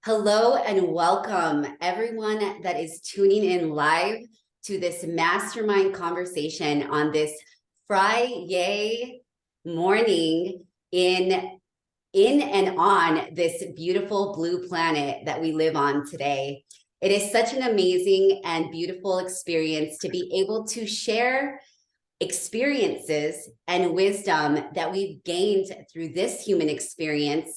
Hello and welcome everyone that is tuning in live to this mastermind conversation on this Friday morning in and on this beautiful blue planet that we live on today. It is such an amazing and beautiful experience to be able to share experiences and wisdom that we've gained through this human experience,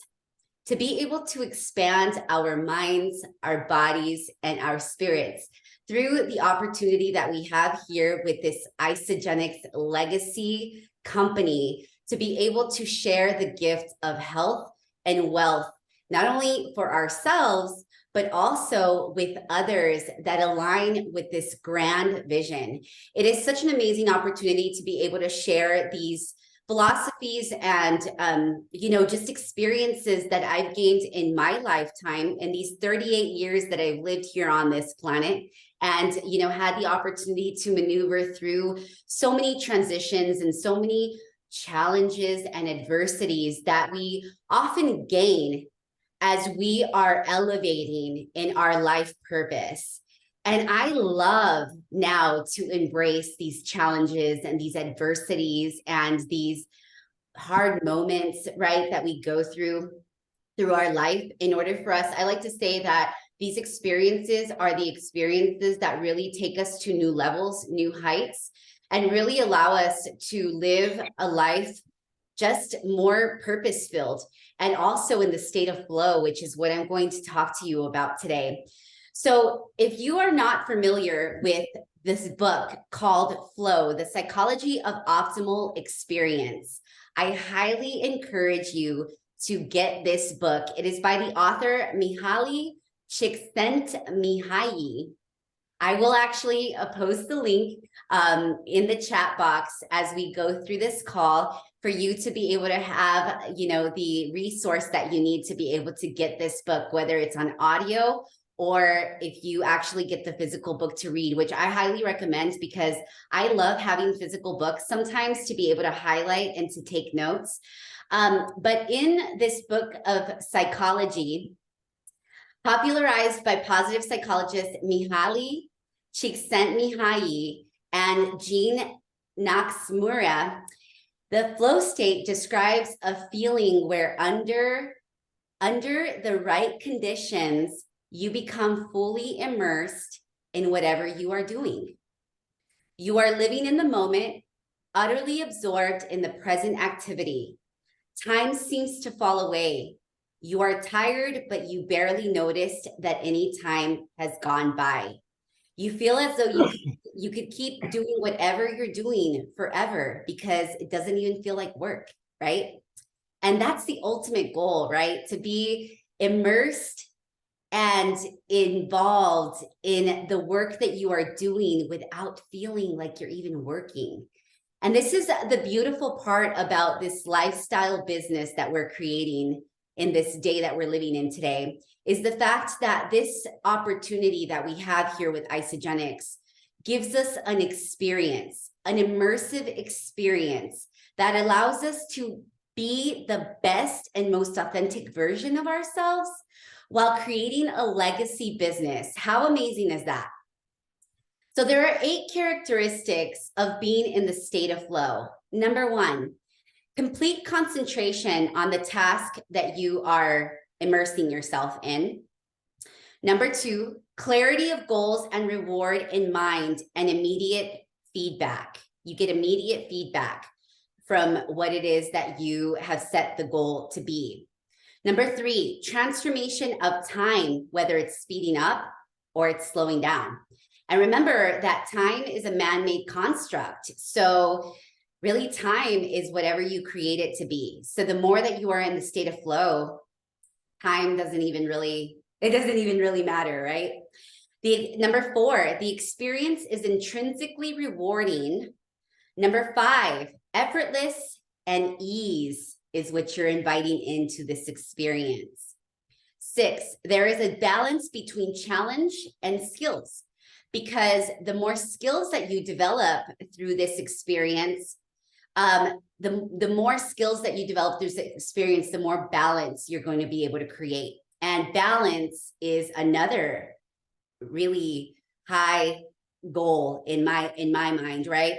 to be able to expand our minds, our bodies, and our spirits through the opportunity that we have here with this Isagenix legacy company, to be able to share the gift of health and wealth, not only for ourselves, but also with others that align with this grand vision. It is such an amazing opportunity to be able to share these philosophies and just experiences that I've gained in my lifetime in these 38 years that I've lived here on this planet, and had the opportunity to maneuver through so many transitions and so many challenges and adversities that we often gain as we are elevating in our life purpose. And I love now to embrace these challenges and these adversities and these hard moments, right, that we go through our life in order for us. I like to say that these experiences are the experiences that really take us to new levels, new heights, and really allow us to live a life just more purpose-filled and also in the state of flow, which is what I'm going to talk to you about today. So if you are not familiar with this book called Flow, The Psychology of Optimal Experience, I highly encourage you to get this book. It is by the author Mihaly Csikszentmihalyi. I will actually post the link in the chat box as we go through this call for you to be able to have, the resource that you need to be able to get this book, whether it's on audio or if you actually get the physical book to read, which I highly recommend because I love having physical books sometimes to be able to highlight and to take notes. But in this book of psychology, popularized by positive psychologists Mihaly Csikszentmihalyi and Jean Nakamura, the flow state describes a feeling where under the right conditions, you become fully immersed in whatever you are doing. You are living in the moment, utterly absorbed in the present activity. Time seems to fall away. You are tired, but you barely noticed that any time has gone by. You feel as though you could keep doing whatever you're doing forever because it doesn't even feel like work, right? And that's the ultimate goal, right? To be immersed and involved in the work that you are doing without feeling like you're even working. And this is the beautiful part about this lifestyle business that we're creating in this day that we're living in today, is the fact that this opportunity that we have here with Isagenix gives us an experience, an immersive experience that allows us to be the best and most authentic version of ourselves while creating a legacy business. How amazing is that? So there are 8 characteristics of being in the state of flow. Number 1, complete concentration on the task that you are immersing yourself in. Number 2, clarity of goals and reward in mind and immediate feedback. You get immediate feedback from what it is that you have set the goal to be. Number 3, transformation of time, whether it's speeding up or it's slowing down. And remember that time is a man-made construct. So really time is whatever you create it to be. So the more that you are in the state of flow, time doesn't even really matter, right? Number 4, the experience is intrinsically rewarding. Number 5, effortless and ease is what you're inviting into this experience. 6, there is a balance between challenge and skills, because the more skills that you develop through this experience, the more skills that you develop through this experience, the more balance you're going to be able to create. And balance is another really high goal in my mind, right?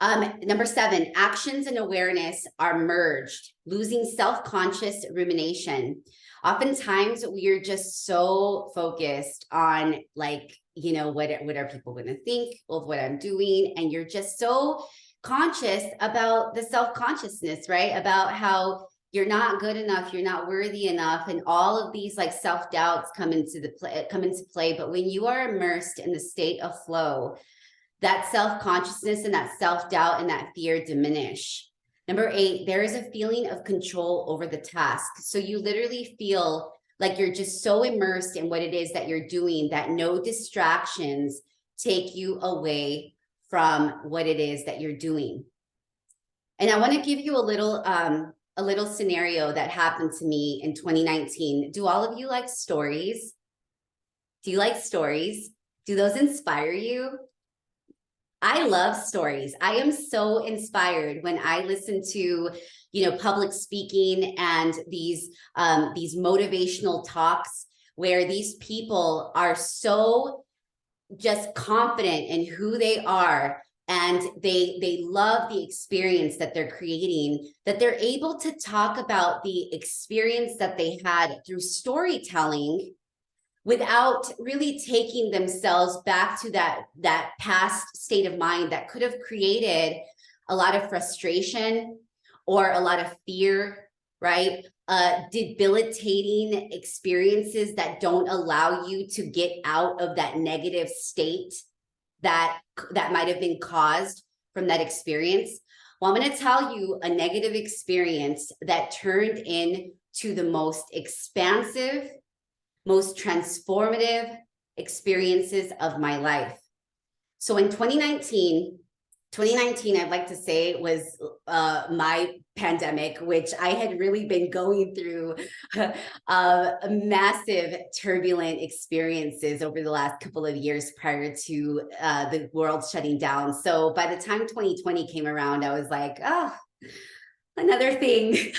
Number 7, actions and awareness are merged, losing self-conscious rumination. Oftentimes we are just so focused on, like, you know, what are people going to think of what I'm doing? And you're just so conscious about the self-consciousness, right? About how you're not good enough, you're not worthy enough, and all of these like self-doubts come into play. But when you are immersed in the state of flow, that self-consciousness and that self-doubt and that fear diminish. Number 8, there is a feeling of control over the task. So you literally feel like you're just so immersed in what it is that you're doing that no distractions take you away from what it is that you're doing. And I want to give you a little scenario that happened to me in 2019. Do all of you like stories? Do you like stories? Do those inspire you? I love stories. I am so inspired when I listen to, you know, public speaking and these motivational talks where these people are so just confident in who they are, and they love the experience that they're creating, that they're able to talk about the experience that they had through storytelling without really taking themselves back to that past state of mind that could have created a lot of frustration or a lot of fear, right? Debilitating experiences that don't allow you to get out of that negative state that might have been caused from that experience. Well, I'm going to tell you a negative experience that turned into the most expansive, most transformative experiences of my life. So in 2019, I'd like to say, was my pandemic, which I had really been going through massive turbulent experiences over the last couple of years prior to the world shutting down. So by the time 2020 came around, I was like, oh, another thing.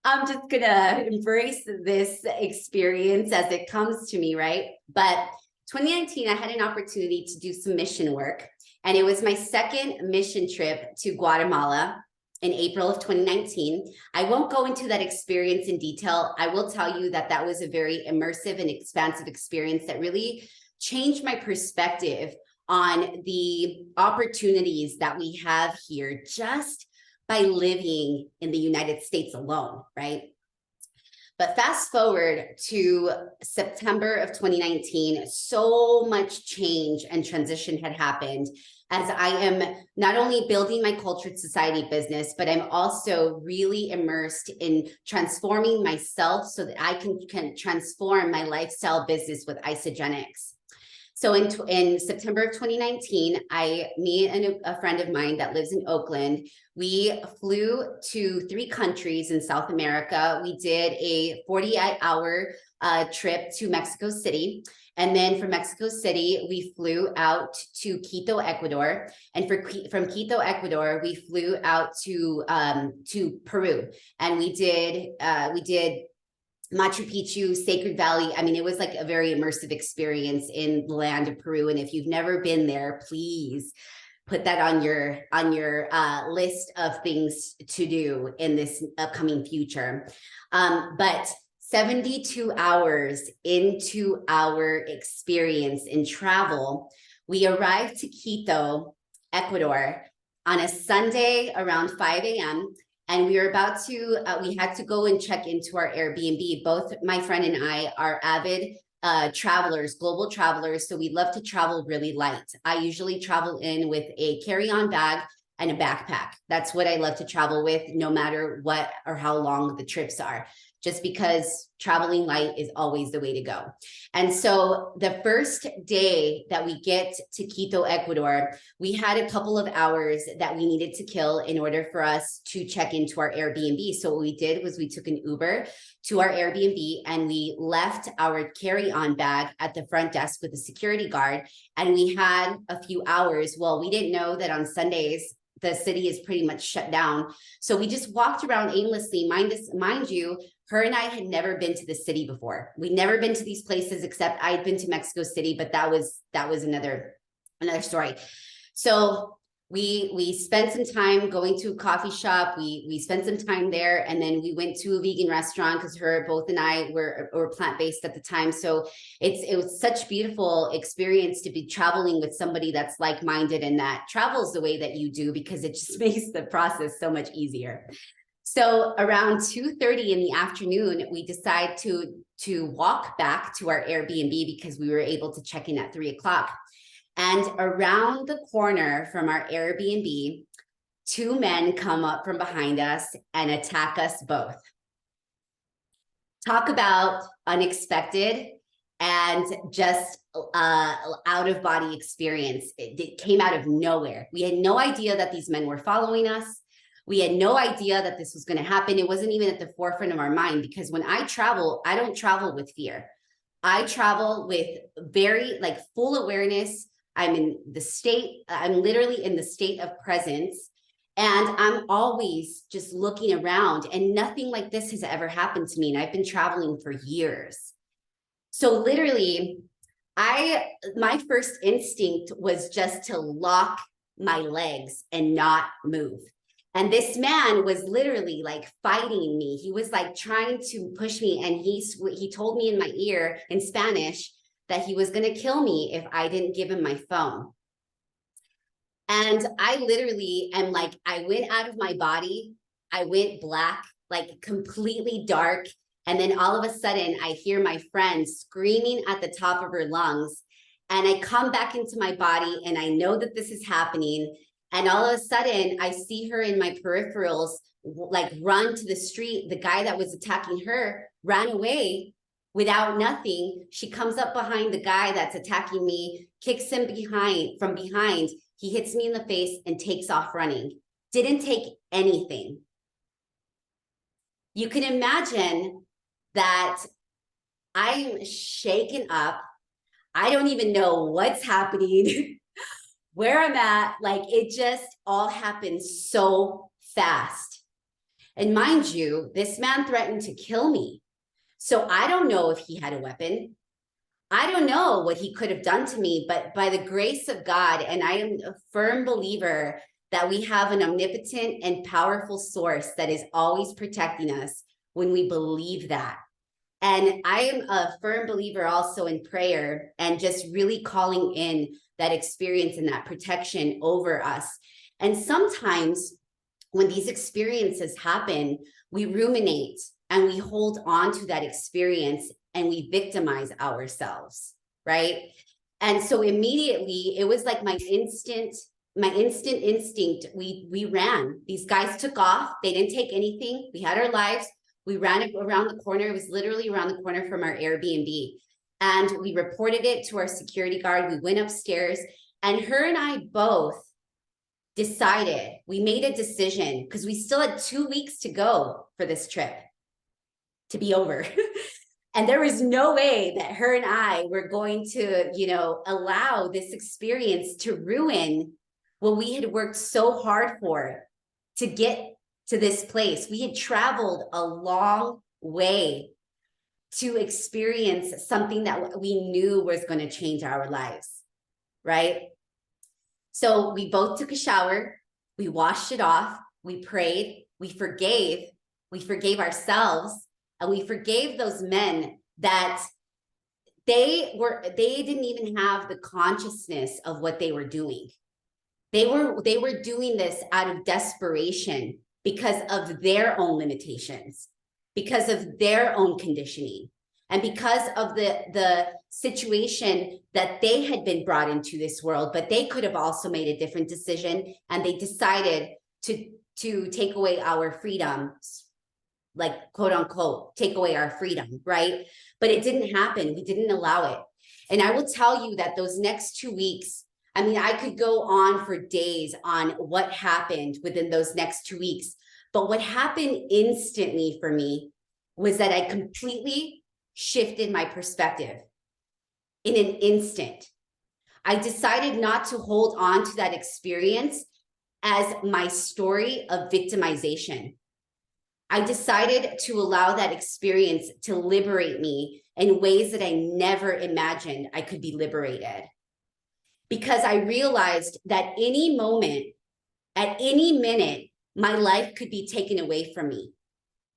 I'm just gonna embrace this experience as it comes to me, right? But 2019, I had an opportunity to do some mission work, and it was my second mission trip to Guatemala in April of 2019. I won't go into that experience in detail. I will tell you that that was a very immersive and expansive experience that really changed my perspective on the opportunities that we have here just by living in the United States alone, right? But fast forward to September of 2019, so much change and transition had happened, as I am not only building my cultured society business, but I'm also really immersed in transforming myself so that I can transform my lifestyle business with Isagenix. So in September of 2019, me and a friend of mine that lives in Oakland, we flew to 3 countries in South America. We did a 48-hour trip to Mexico City. And then from Mexico City, we flew out to Quito, Ecuador. And from Quito, Ecuador, we flew out to Peru. And we did Machu Picchu, Sacred Valley. I mean, it was like a very immersive experience in the land of Peru. And if you've never been there, please put that on your list of things to do in this upcoming future. But 72 hours into our experience in travel, we arrived to Quito, Ecuador on a Sunday around 5 a.m. And we were about to, we had to go and check into our Airbnb. Both my friend and I are avid travelers, global travelers. So we love to travel really light. I usually travel in with a carry-on bag and a backpack. That's what I love to travel with, no matter what or how long the trips are, just because traveling light is always the way to go. And so the first day that we get to Quito, Ecuador, we had a couple of hours that we needed to kill in order for us to check into our Airbnb. So what we did was we took an Uber to our Airbnb and we left our carry-on bag at the front desk with a security guard. And we had a few hours. Well, we didn't know that on Sundays, the city is pretty much shut down. So we just walked around aimlessly. Mind you, her and I had never been to the city before. We'd never been to these places, except I'd been to Mexico City, but that was another story. So we spent some time going to a coffee shop. We spent some time there, and then we went to a vegan restaurant because both and I were plant-based at the time. So it was such a beautiful experience to be traveling with somebody that's like-minded and that travels the way that you do, because it just makes the process so much easier. So around 2:30 in the afternoon, we decide to walk back to our Airbnb because we were able to check in at 3 o'clock. And around the corner from our Airbnb, two men come up from behind us and attack us both. Talk about unexpected and just out of body experience. It came out of nowhere. We had no idea that these men were following us. We had no idea that this was going to happen. It wasn't even at the forefront of our mind, because when I travel, I don't travel with fear. I travel with very full awareness. I'm literally in the state of presence, and I'm always just looking around, and nothing like this has ever happened to me. And I've been traveling for years. So literally, my first instinct was just to lock my legs and not move. And this man was literally fighting me. He was trying to push me. And he told me in my ear in Spanish that he was going to kill me if I didn't give him my phone. And I literally am I went out of my body. I went black, completely dark. And then all of a sudden I hear my friend screaming at the top of her lungs. And I come back into my body, and I know that this is happening. And all of a sudden I see her in my peripherals, run to the street. The guy that was attacking her ran away without nothing. She comes up behind the guy that's attacking me, kicks him from behind. He hits me in the face and takes off running. Didn't take anything. You can imagine that I'm shaken up. I don't even know what's happening, where I'm at. It just all happened so fast. And mind you, this man threatened to kill me. So I don't know if he had a weapon. I don't know what he could have done to me, but by the grace of God, and I am a firm believer that we have an omnipotent and powerful source that is always protecting us when we believe that. And I am a firm believer also in prayer and just really calling in that experience and that protection over us. And sometimes when these experiences happen, we ruminate and we hold on to that experience and we victimize ourselves, right? And so immediately it was my instant instinct, we ran. These guys took off. They didn't take anything. We had our lives. We ran around the corner. It was literally around the corner from our Airbnb. And we reported it to our security guard. We went upstairs, and her and I both decided, we made a decision, because we still had 2 weeks to go for this trip to be over. And there was no way that her and I were going to, allow this experience to ruin what we had worked so hard for to get to this place. We had traveled a long way to experience something that we knew was going to change our lives, right? So we both took a shower, we washed it off, we prayed, we forgave ourselves, and we forgave those men that they didn't even have the consciousness of what they were doing. They were doing this out of desperation because of their own limitations, because of their own conditioning, and because of the situation that they had been brought into this world. But they could have also made a different decision, and they decided to take away our freedoms, quote unquote, take away our freedom, right? But it didn't happen. We didn't allow it. And I will tell you that those next 2 weeks, I could go on for days on what happened within those next 2 weeks. But what happened instantly for me was that I completely shifted my perspective in an instant. I decided not to hold on to that experience as my story of victimization. I decided to allow that experience to liberate me in ways that I never imagined I could be liberated. Because I realized that any moment, at any minute, my life could be taken away from me.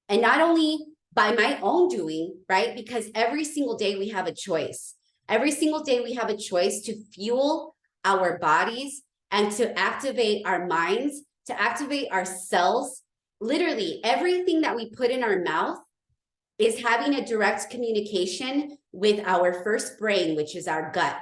And not only by my own doing, right? Because every single day we have a choice. Every single day we have a choice to fuel our bodies and to activate our minds, to activate our cells. Literally, everything that we put in our mouth is having a direct communication with our first brain, which is our gut.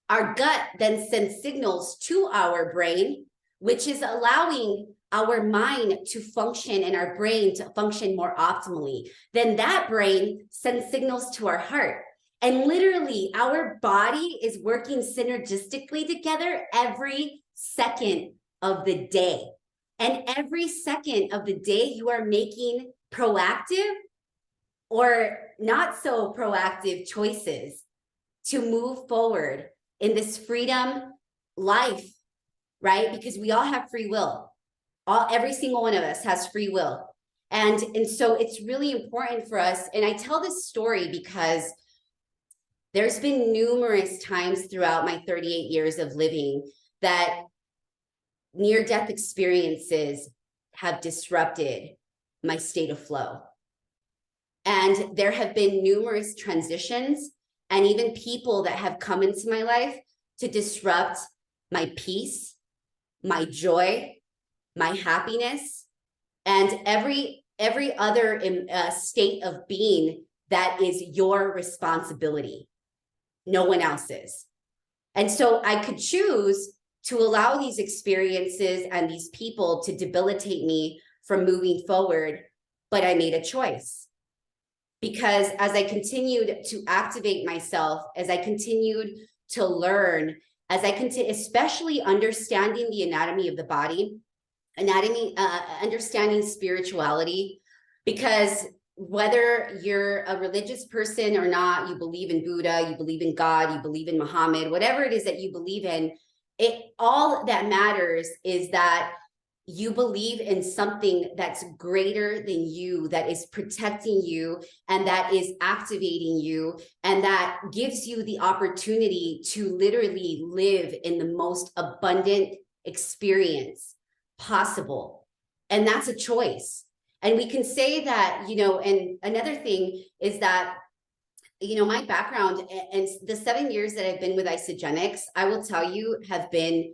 Our gut then sends signals to our brain, which is allowing our mind to function and our brain to function more optimally. Then that brain sends signals to our heart. And literally, our body is working synergistically together every second of the day. And every second of the day, you are making proactive or not so proactive choices to move forward in this freedom life, right? Because we all have free will. Every single one of us has free will. And so it's really important for us. And I tell this story because there's been numerous times throughout my 38 years of living that near-death experiences have disrupted my state of flow. And there have been numerous transitions and even people that have come into my life to disrupt my peace, my joy, my happiness, and every other state of being that is your responsibility, no one else's. And so I could choose to allow these experiences and these people to debilitate me from moving forward, but I made a choice. Because as I continued to activate myself, as I continued to learn, as I continue, especially understanding the anatomy of the body, understanding spirituality, because whether you're a religious person or not, you believe in Buddha, you believe in God, you believe in Muhammad, whatever it is that you believe in, all that matters is that you believe in something that's greater than you, that is protecting you, and that is activating you, and that gives you the opportunity to literally live in the most abundant experience possible. And that's a choice. And we can say that, and another thing is that, my background and the 7 years that I've been with Isagenix, I will tell you, have been,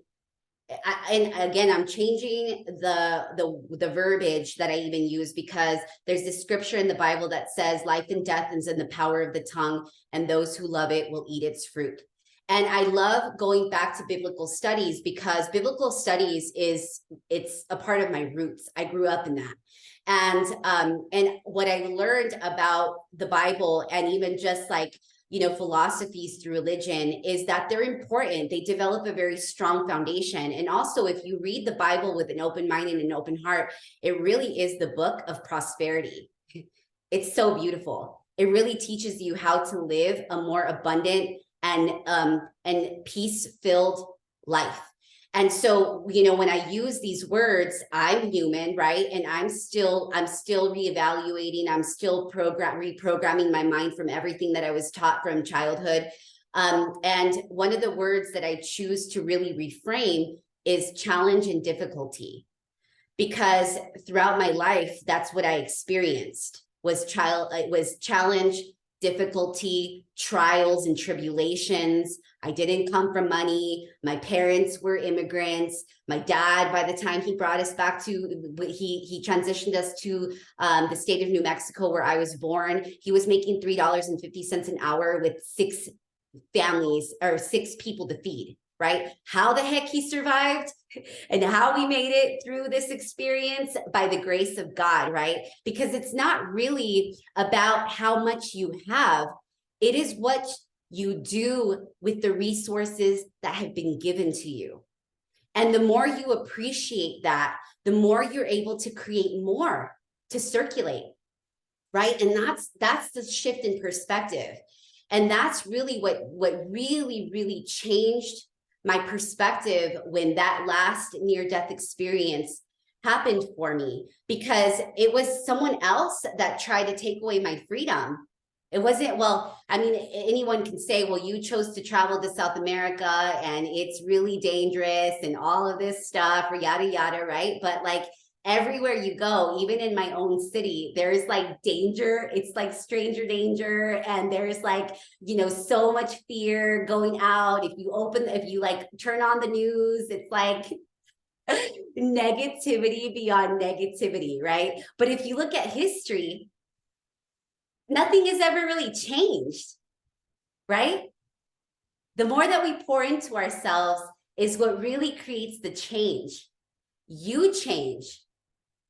and again, I'm changing the verbiage that I even use, because there's this scripture in the Bible that says life and death is in the power of the tongue, and those who love it will eat its fruit. And I love going back to biblical studies, because biblical studies it's a part of my roots. I grew up in that. And what I learned about the Bible, and even just like, philosophies through religion, is that they're important. They develop a very strong foundation. And also, if you read the Bible with an open mind and an open heart, it really is the book of prosperity. It's so beautiful. It really teaches you how to live a more abundant and peace-filled life. And so, when I use these words, I'm human, right? And I'm still reevaluating. I'm still reprogramming my mind from everything that I was taught from childhood. And one of the words that I choose to really reframe is challenge and difficulty, because throughout my life, that's what I experienced was challenge, difficulty, trials and tribulations. I didn't come from money. My parents were immigrants. My dad, by the time he brought us back he transitioned us to the state of New Mexico, where I was born. He was making $3.50 an hour with 6 families or 6 people to feed, right? How the heck he survived and how we made it through this experience, by the grace of God, right? Because it's not really about how much you have. It is what you do with the resources that have been given to you. And the more you appreciate that, the more you're able to create more to circulate, right? And that's the shift in perspective. And that's really what really, really changed my perspective when that last near-death experience happened for me, because it was someone else that tried to take away my freedom. It wasn't, well, I mean, anyone can say, well, you chose to travel to South America and it's really dangerous and all of this stuff, or yada, yada, right? But like everywhere you go, even in my own city, there's like danger. It's like stranger danger. And there's like, you know, so much fear going out. If you like turn on the news, it's like negativity beyond negativity, right? But if you look at history, nothing has ever really changed, right? The more that we pour into ourselves is what really creates the change. You change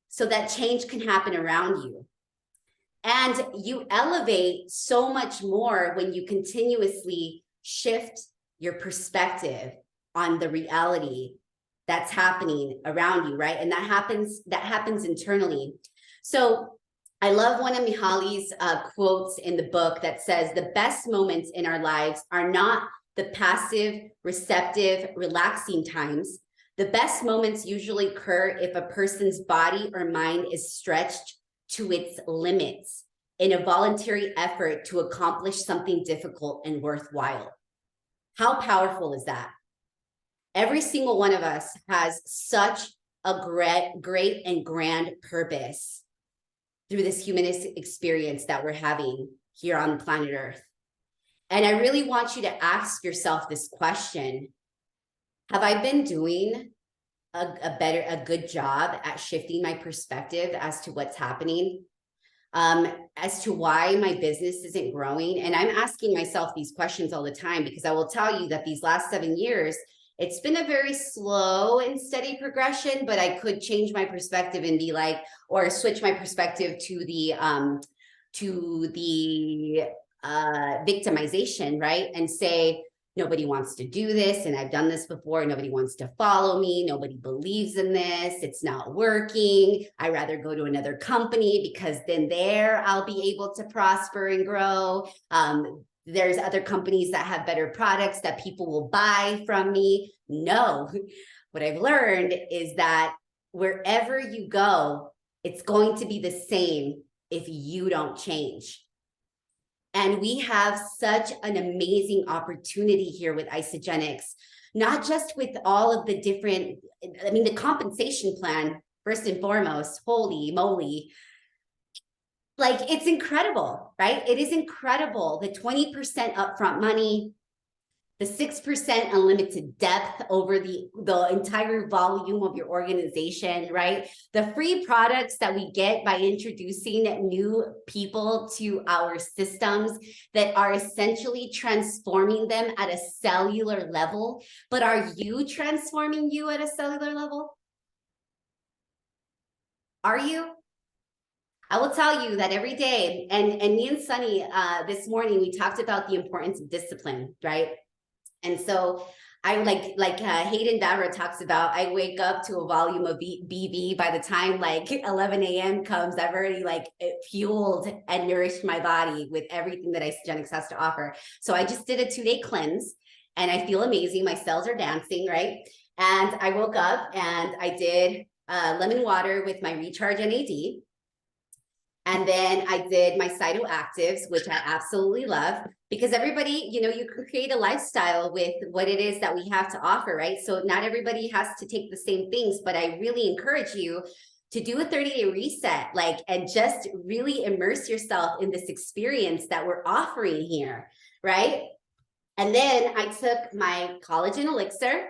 so that change can happen around you. And you elevate so much more when you continuously shift your perspective on the reality that's happening around you, right? And that happens internally. So I love one of Mihaly's quotes in the book that says, the best moments in our lives are not the passive, receptive, relaxing times. The best moments usually occur if a person's body or mind is stretched to its limits in a voluntary effort to accomplish something difficult and worthwhile. How powerful is that? Every single one of us has such a great and grand purpose through this humanistic experience that we're having here on planet Earth. And I really want you to ask yourself this question. Have I been doing a good job at shifting my perspective as to what's happening, as to why my business isn't growing? And I'm asking myself these questions all the time, because I will tell you that these last 7 years, it's been a very slow and steady progression, but I could change my perspective and be like, or switch my perspective to the victimization, right? And say, nobody wants to do this, and I've done this before. Nobody wants to follow me. Nobody believes in this. It's not working. I'd rather go to another company because then there I'll be able to prosper and grow. There's other companies that have better products that people will buy from me. No, what I've learned is that wherever you go, it's going to be the same if you don't change. And we have such an amazing opportunity here with Isagenix, not just with all of the different, I mean, the compensation plan, first and foremost, holy moly, like it's incredible, right? It is incredible. The 20% upfront money, the 6% unlimited depth over the entire volume of your organization, right? The free products that we get by introducing new people to our systems that are essentially transforming them at a cellular level. But are you transforming you at a cellular level? Are you? I will tell you that every day, and me and Sunny this morning, we talked about the importance of discipline, right? And so I like Hayden Bavra talks about, I wake up to a volume of BV. By the time like 11 a.m. comes, I've already like fueled and nourished my body with everything that Isagenix has to offer. So I just did a 2-day cleanse and I feel amazing. My cells are dancing, right? And I woke up and I did lemon water with my Recharge NAD. And then I did my cytoactives, which I absolutely love, because everybody, you know, you can create a lifestyle with what it is that we have to offer, right? So not everybody has to take the same things, but I really encourage you to do a 30-day reset, like, and just really immerse yourself in this experience that we're offering here, right? And then I took my collagen elixir,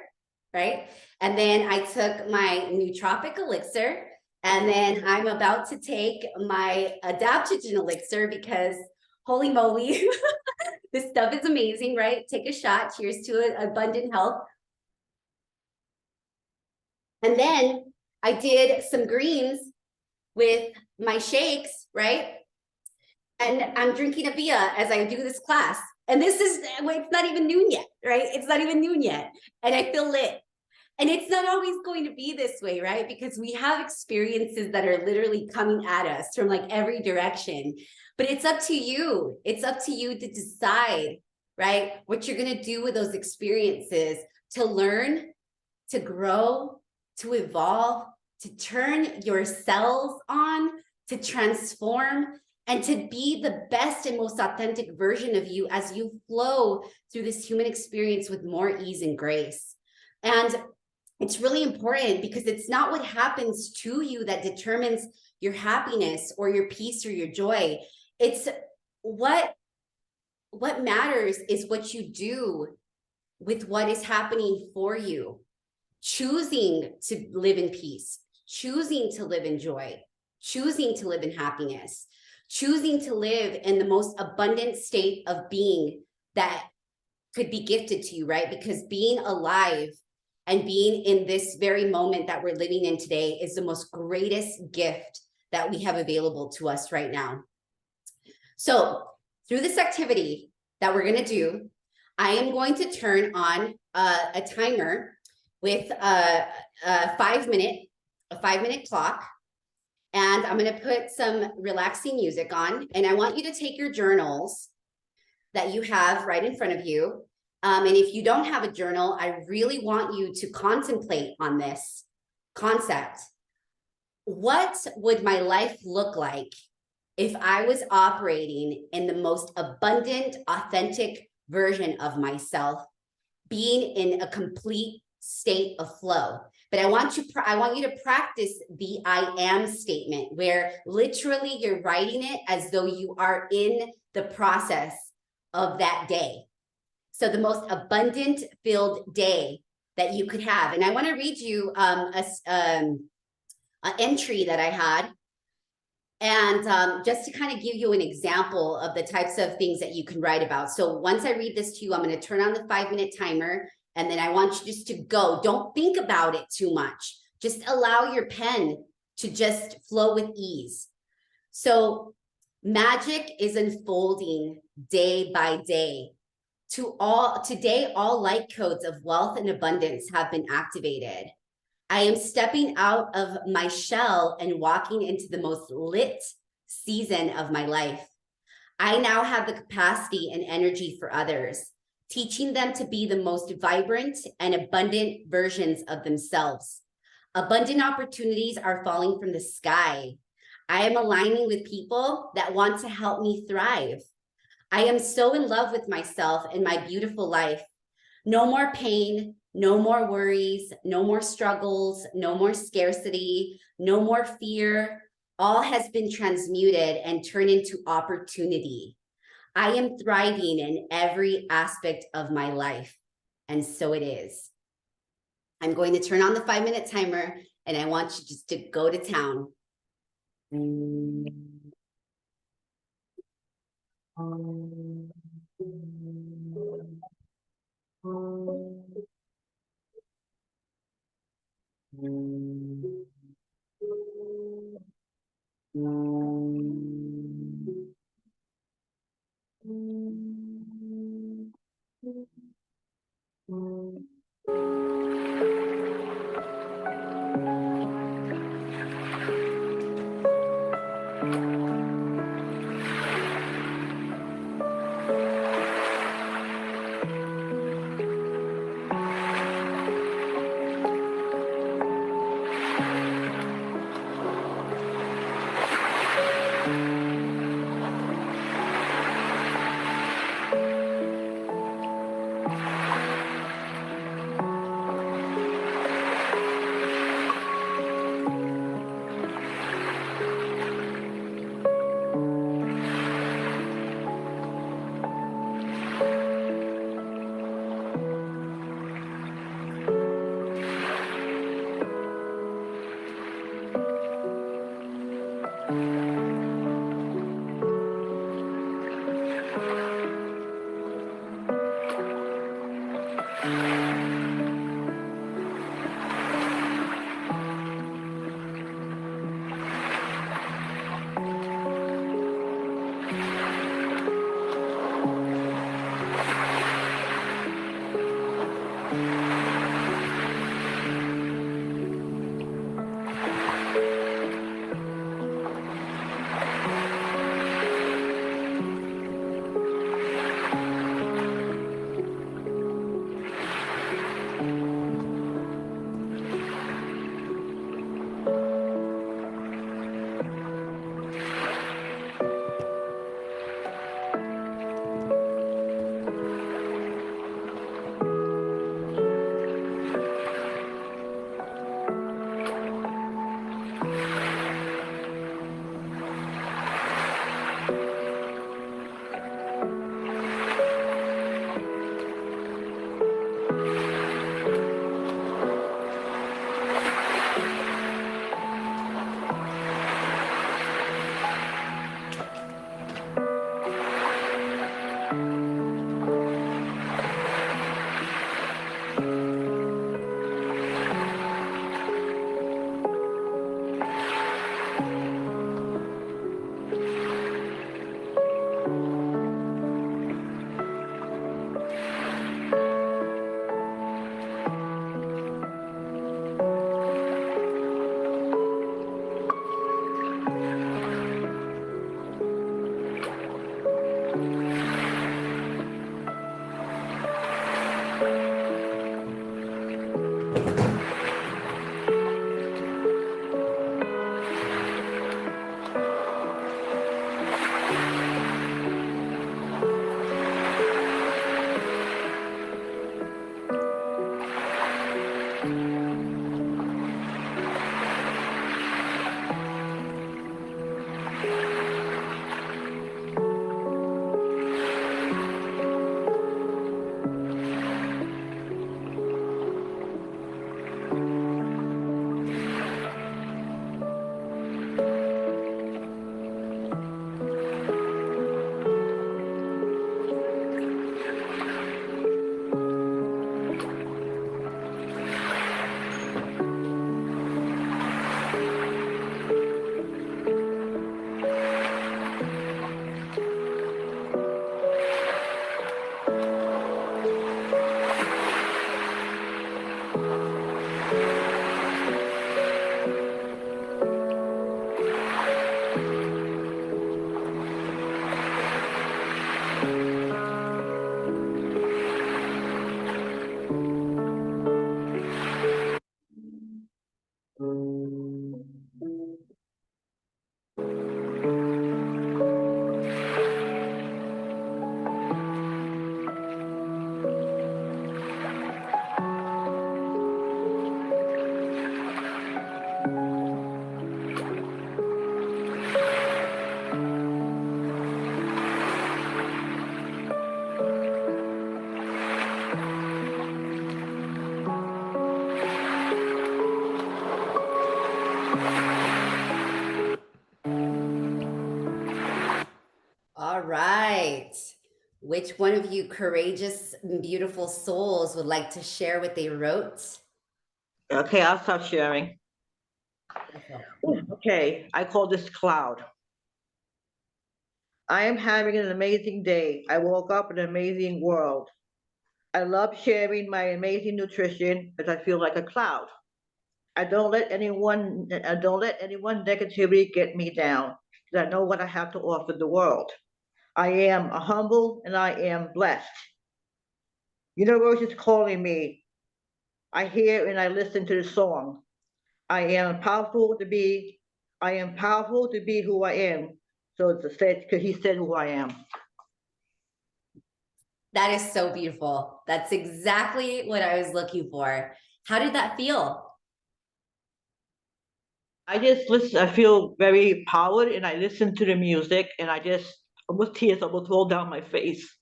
right? And then I took my nootropic elixir. And then I'm about to take my adaptogen elixir because holy moly, this stuff is amazing, right? Take a shot. Cheers to abundant health. And then I did some greens with my shakes, right? And I'm drinking a Via as I do this class. And this is, well, it's not even noon yet, right? It's not even noon yet. And I feel lit. And it's not always going to be this way, right? Because we have experiences that are literally coming at us from like every direction. But it's up to you. It's up to you to decide, right? What you're going to do with those experiences to learn, to grow, to evolve, to turn your cells on, to transform, and to be the best and most authentic version of you as you flow through this human experience with more ease and grace. And it's really important because it's not what happens to you that determines your happiness or your peace or your joy. It's what matters is what you do with what is happening for you. Choosing to live in peace, choosing to live in joy, choosing to live in happiness, choosing to live in the most abundant state of being that could be gifted to you, right? Because being alive and being in this very moment that we're living in today is the most greatest gift that we have available to us right now. So through this activity that we're going to do, I am going to turn on a timer with a 5-minute clock. And I'm going to put some relaxing music on. And I want you to take your journals that you have right in front of you. And if you don't have a journal, I really want you to contemplate on this concept. What would my life look like if I was operating in the most abundant, authentic version of myself, being in a complete state of flow? But I want you to practice the I am statement, where literally you're writing it as though you are in the process of that day. So the most abundant filled day that you could have. And I want to read you an entry that I had. And just to kind of give you an example of the types of things that you can write about. So once I read this to you, I'm going to turn on the 5-minute timer. And then I want you just to go. Don't think about it too much. Just allow your pen to just flow with ease. So magic is unfolding day by day. Today, all light codes of wealth and abundance have been activated. I am stepping out of my shell and walking into the most lit season of my life. I now have the capacity and energy for others, teaching them to be the most vibrant and abundant versions of themselves. Abundant opportunities are falling from the sky. I am aligning with people that want to help me thrive. I am so in love with myself and my beautiful life. No more pain, no more worries, no more struggles, no more scarcity, no more fear. All has been transmuted and turned into opportunity. I am thriving in every aspect of my life. And so it is. I'm going to turn on the 5-minute timer and I want you just to go to town. All right. Which one of you courageous and beautiful souls would like to share what they wrote? Okay, I'll start sharing. Okay, I call this cloud. I am having an amazing day. I woke up in an amazing world. I love sharing my amazing nutrition as I feel like a cloud. I don't let anyone negativity get me down because I know what I have to offer the world. I am a humble and I am blessed. Universe is calling me. I hear and I listen to the song. I am powerful to be who I am. So it's a set because he said who I am. That is so beautiful. That's exactly what I was looking for. How did that feel? I just listen, I feel very empowered and I listen to the music and I just, almost tears almost roll down my face.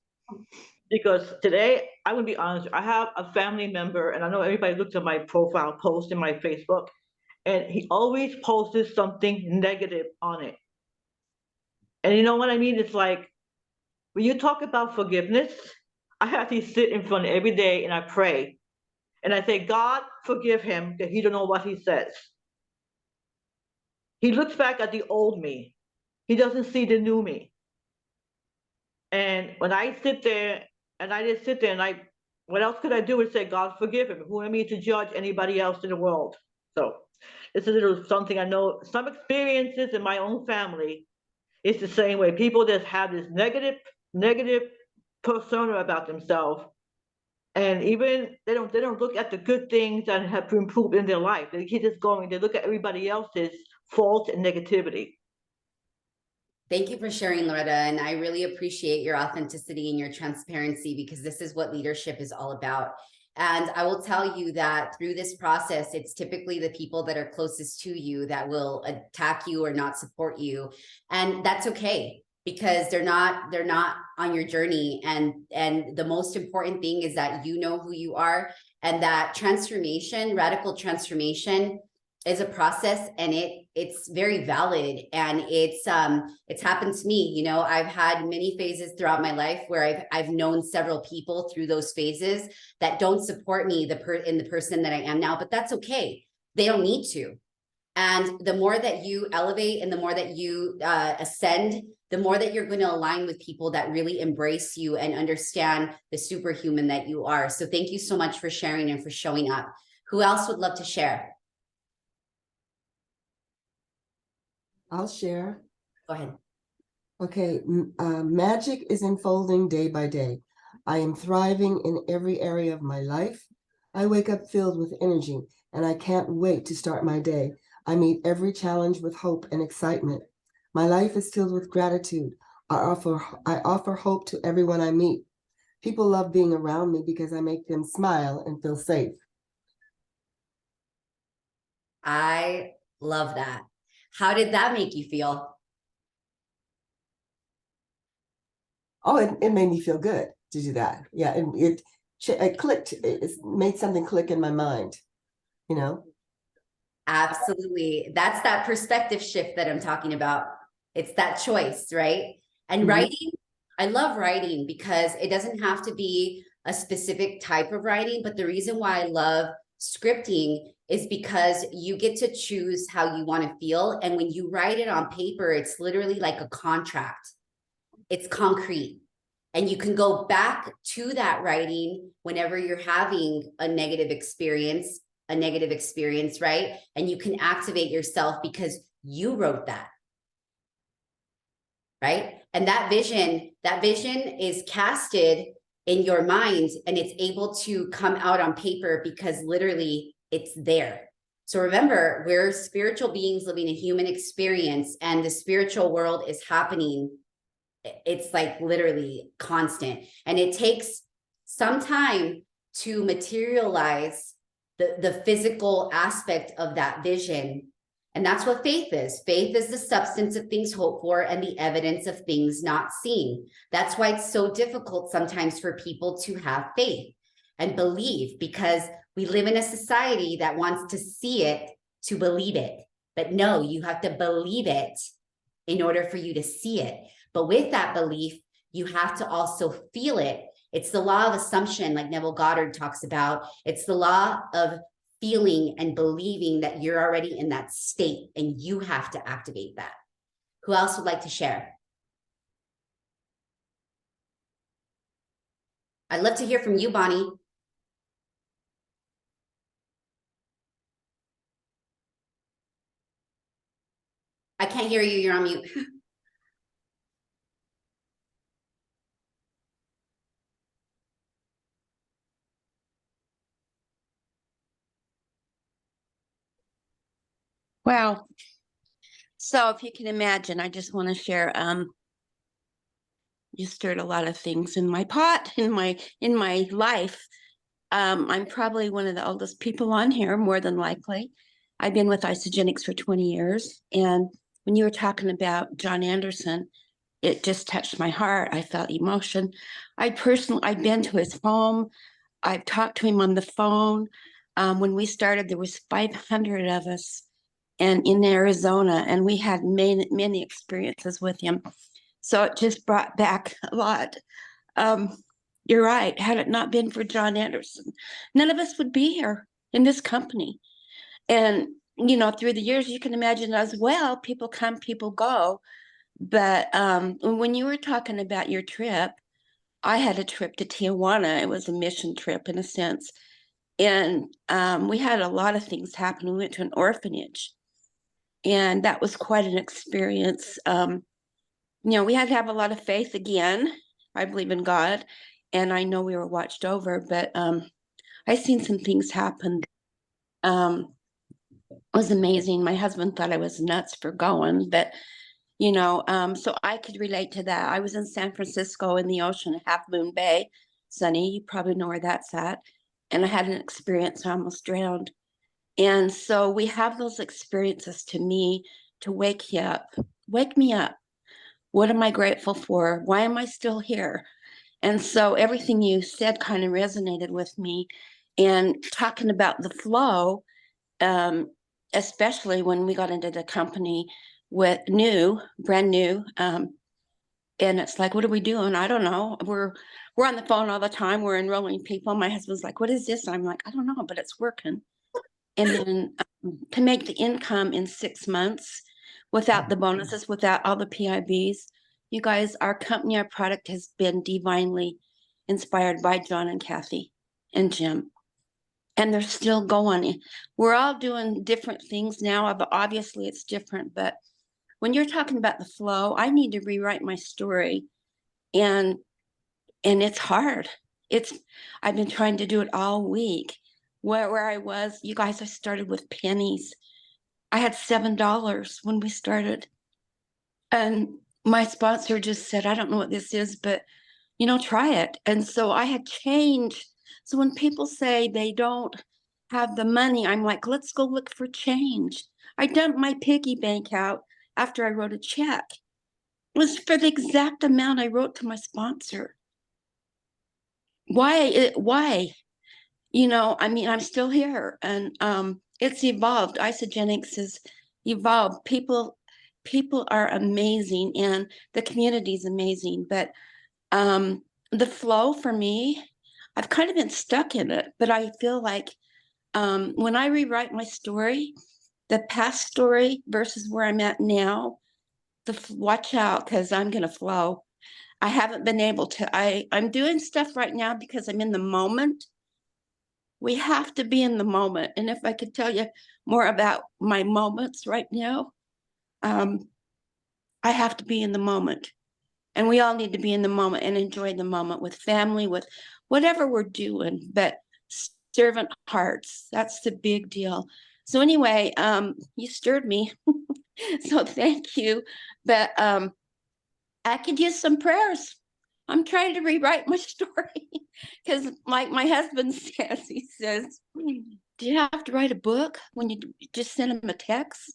Because today, I'm gonna be honest, I have a family member and I know everybody looks at my profile post in my Facebook and he always posts something negative on it. And you know what I mean? It's like, when you talk about forgiveness, I have to sit in front every day and I pray. And I say, God, forgive him that he don't know what he says. He looks back at the old me. He doesn't see the new me. And when I sit there and I just sit there and what else could I do but say, God, forgive him? Who am I to judge anybody else in the world? So it's a little something I know. Some experiences in my own family, it's the same way. People just have this negative persona about themselves. And even they don't look at the good things that have improved in their life. They keep just going. They look at everybody else's faults and negativity. Thank you for sharing, Loretta. And I really appreciate your authenticity and your transparency because this is what leadership is all about. And I will tell you that through this process, it's typically the people that are closest to you that will attack you or not support you. And that's okay because they're not on your journey. And the most important thing is that you know who you are and that transformation, radical transformation is a process and it's very valid and it's happened to me. You know, I've had many phases throughout my life where I've known several people through those phases that don't support me in the person that I am now, but that's okay. They don't need to. And the more that you elevate and the more that you ascend, the more that you're going to align with people that really embrace you and understand the superhuman that you are. So thank you so much for sharing and for showing up. Who else would love to share? I'll share. Go ahead. Okay, magic is unfolding day by day. I am thriving in every area of my life. I wake up filled with energy, and I can't wait to start my day. I meet every challenge with hope and excitement. My life is filled with gratitude. I offer hope to everyone I meet. People love being around me because I make them smile and feel safe. I love that. How did that make you feel? Oh, it made me feel good to do that. Yeah, it clicked. It made something click in my mind, you know? Absolutely. That's that perspective shift that I'm talking about. It's that choice, right? And writing, I love writing because it doesn't have to be a specific type of writing. But the reason why I love scripting is because you get to choose how you want to feel. And when you write it on paper, it's literally like a contract, it's concrete. And you can go back to that writing whenever you're having a negative experience, right? And you can activate yourself because you wrote that, right? And that vision is casted in your mind and it's able to come out on paper because literally it's there. So remember, we're spiritual beings living a human experience, and the spiritual world is happening. It's like literally constant, and it takes some time to materialize the physical aspect of that vision. And that's what faith is. Faith is the substance of things hoped for and the evidence of things not seen. That's why it's so difficult sometimes for people to have faith and believe, because we live in a society that wants to see it to believe it. But no, you have to believe it in order for you to see it. But with that belief, you have to also feel it. It's the law of assumption, like Neville Goddard talks about. It's the law of feeling and believing that you're already in that state, and you have to activate that. Who else would like to share? I'd love to hear from you, Bonnie. I can't hear you. You're on mute. Wow. So if you can imagine, I just want to share, you stirred a lot of things in my pot, in my life. I'm probably one of the oldest people on here, more than likely. I've been with Isagenix for 20 years. And when you were talking about John Anderson, it just touched my heart. I felt emotion. I've been to his home. I've talked to him on the phone. When we started, there was 500 of us, and in Arizona, and we had many experiences with him. So it just brought back a lot. You're right. Had it not been for John Anderson, none of us would be here in this company. And, through the years, you can imagine as well, people come, people go. But when you were talking about your trip, I had a trip to Tijuana. It was a mission trip in a sense. And we had a lot of things happen. We went to an orphanage. And that was quite an experience. We had to have a lot of faith again. I believe in God, and I know we were watched over, but I seen some things happen. It was amazing. My husband thought I was nuts for going, but so I could relate to that. I was in San Francisco in the ocean, Half Moon Bay, sunny. You probably know where that's at. And I had an experience. I almost drowned. And so we have those experiences to wake you up, wake me up. What am I grateful for? Why am I still here? And so everything you said kind of resonated with me. And talking about the flow, especially when we got into the company with brand new. And it's like, what are we doing? I don't know. We're on the phone all the time. We're enrolling people. My husband's like, what is this? I'm like, I don't know, but it's working. And then to make the income in 6 months without the bonuses, without all the PIBs, you guys, our company, our product has been divinely inspired by John and Kathy and Jim. And they're still going. We're all doing different things now. Obviously, it's different, but when you're talking about the flow, I need to rewrite my story, and it's hard. I've been trying to do it all week. Where I was, you guys, I started with pennies. I had $7 when we started. And my sponsor just said, I don't know what this is, but try it. And so I had change. So when people say they don't have the money, I'm like, let's go look for change. I dumped my piggy bank out after I wrote a check. It was for the exact amount I wrote to my sponsor. Why? I'm still here, and it's evolved. Isagenix has evolved. People are amazing, and the community is amazing. But the flow for me, I've kind of been stuck in it. But I feel like when I rewrite my story, the past story versus where I'm at now, watch out, because I'm going to flow. I haven't been able to. I'm doing stuff right now because I'm in the moment. We have to be in the moment. And if I could tell you more about my moments right now, I have to be in the moment. And we all need to be in the moment and enjoy the moment with family, with whatever we're doing. But servant hearts, that's the big deal. So anyway, you stirred me. So thank you. But I could use some prayers. I'm trying to rewrite my story because like my husband says, he says, do you have to write a book when you just send him a text?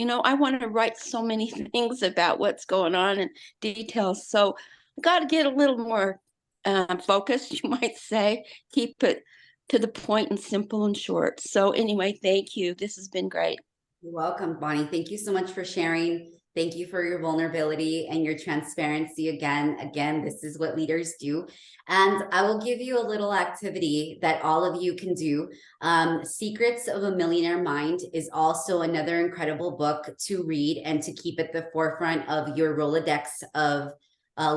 I want to write so many things about what's going on and details. So I got to get a little more focused, you might say, keep it to the point and simple and short. So anyway, thank you. This has been great. You're welcome, Bonnie. Thank you so much for sharing. Thank you for your vulnerability and your transparency again, this is what leaders do. And I will give you a little activity that all of you can do. Secrets of a Millionaire Mind is also another incredible book to read and to keep at the forefront of your Rolodex of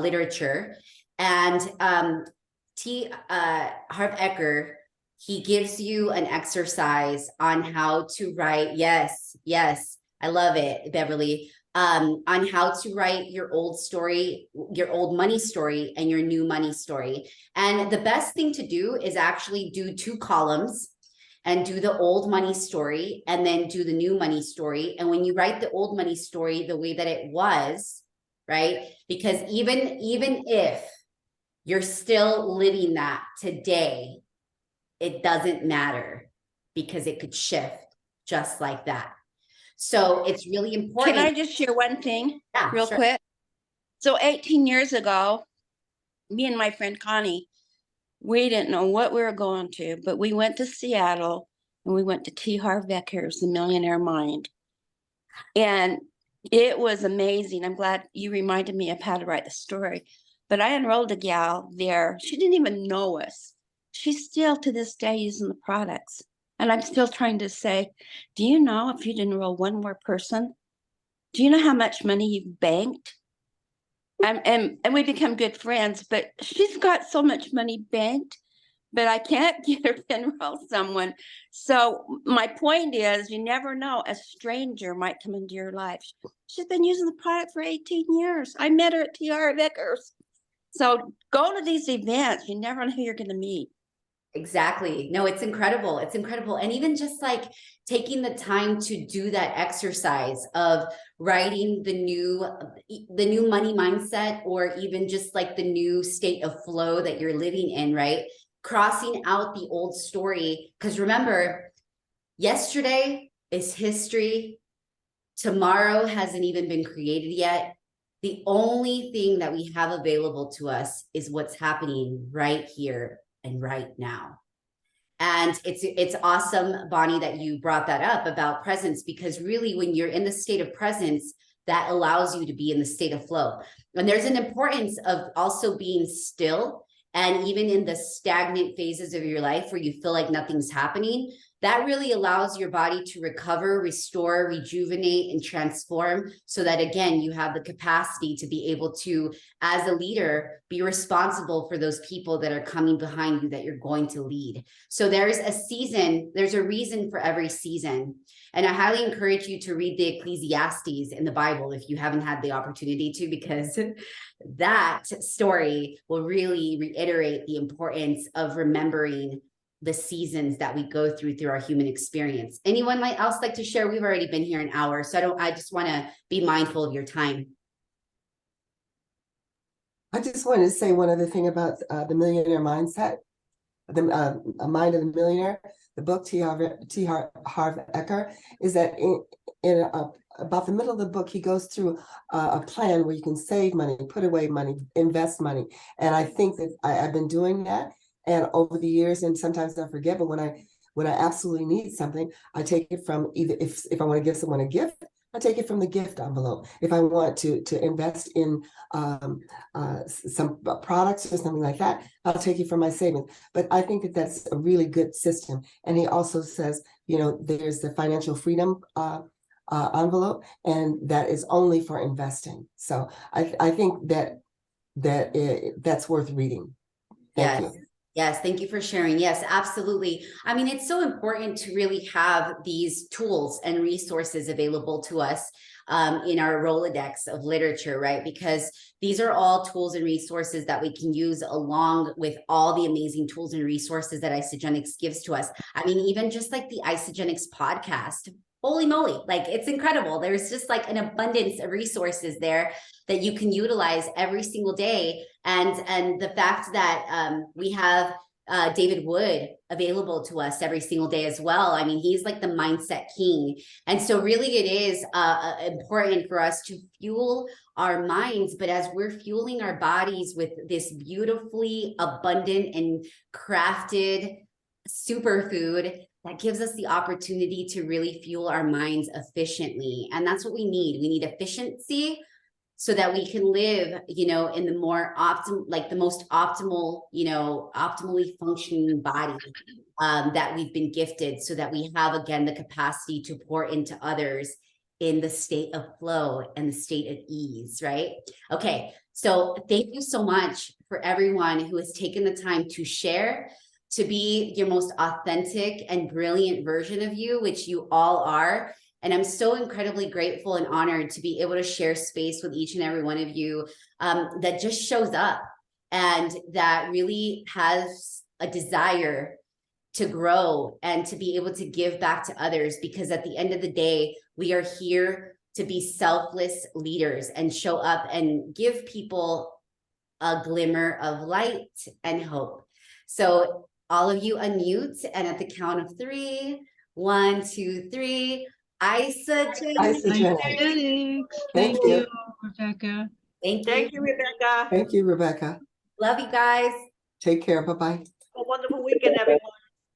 literature. And Harv Eker, he gives you an exercise on how to write. Yes, I love it, Beverly. On how to write your old story, your old money story, and your new money story. And the best thing to do is actually do 2 columns and do the old money story and then do the new money story. And when you write the old money story the way that it was, right? Because even if you're still living that today, it doesn't matter because it could shift just like that. So it's really important. Can I just share one thing real sure. quick? So 18 years ago, me and my friend Connie, we didn't know what we were going to, but we went to Seattle and we went to T. Harv Eker's The Millionaire Mind. And it was amazing. I'm glad you reminded me of how to write the story. But I enrolled a gal there. She didn't even know us. She's still to this day using the products. And I'm still trying to say, do you know if you'd enroll one more person, do you know how much money you've banked? And we become good friends, but she's got so much money banked, but I can't get her to enroll someone. So my point is, you never know, a stranger might come into your life. She's been using the product for 18 years. I met her at T.R. Vickers. So go to these events. You never know who you're going to meet. Exactly. No, it's incredible. It's incredible. And even just like taking the time to do that exercise of writing the new money mindset, or even just like the new state of flow that you're living in, right? Crossing out the old story. Because remember, yesterday is history. Tomorrow hasn't even been created yet. The only thing that we have available to us is what's happening right here and right now. And it's awesome, Bonnie, that you brought that up about presence, because really when you're in the state of presence, that allows you to be in the state of flow. And there's an importance of also being still. And even in the stagnant phases of your life where you feel like nothing's happening, that really allows your body to recover, restore, rejuvenate, and transform, so that again, you have the capacity to be able to, as a leader, be responsible for those people that are coming behind you that you're going to lead. So there's a season, there's a reason for every season. And I highly encourage you to read the Ecclesiastes in the Bible if you haven't had the opportunity to, because that story will really reiterate the importance of remembering the seasons that we go through our human experience. Anyone else like to share? We've already been here an hour, so I just want to be mindful of your time. I just wanted to say one other thing about the Millionaire Mindset, the A Mind of a Millionaire, the book T. Harv Eker, is that in about the middle of the book, he goes through a plan where you can save money, put away money, invest money. And I think that I've been doing that. And over the years, and sometimes I forget, but when I absolutely need something, I take it from either, if I want to give someone a gift, I take it from the gift envelope. If I want to invest in some products or something like that, I'll take it from my savings. But I think that that's a really good system. And he also says, you know, there's the financial freedom envelope, and that is only for investing. So I think that's worth reading. Thank you. Yes, thank you for sharing. Yes, absolutely. I mean, it's so important to really have these tools and resources available to us in our Rolodex of literature, right? Because these are all tools and resources that we can use along with all the amazing tools and resources that Isagenix gives to us. I mean, even just like the Isagenix podcast, holy moly, like it's incredible. There's just like an abundance of resources there that you can utilize every single day. And the fact that we have David Wood available to us every single day as well. I mean, he's like the mindset king. And so really it is important for us to fuel our minds, but as we're fueling our bodies with this beautifully abundant and crafted superfood, that gives us the opportunity to really fuel our minds efficiently. And that's what we need. We need efficiency so that we can live, you know, in the more the most optimal, you know, optimally functioning body that we've been gifted, so that we have, again, the capacity to pour into others in the state of flow and the state of ease, right? Okay, so thank you so much for everyone who has taken the time to share, to be your most authentic and brilliant version of you, which you all are. And I'm so incredibly grateful and honored to be able to share space with each and every one of you that just shows up and that really has a desire to grow and to be able to give back to others. Because at the end of the day, we are here to be selfless leaders and show up and give people a glimmer of light and hope. So all of you unmute, and at the count of 3, 1, 2, 3. Isagenix. Thank you, Rebecca. Thank Thank you, Rebecca. Thank you, Rebecca. Love you guys. Take care. Bye-bye. A wonderful weekend, everyone.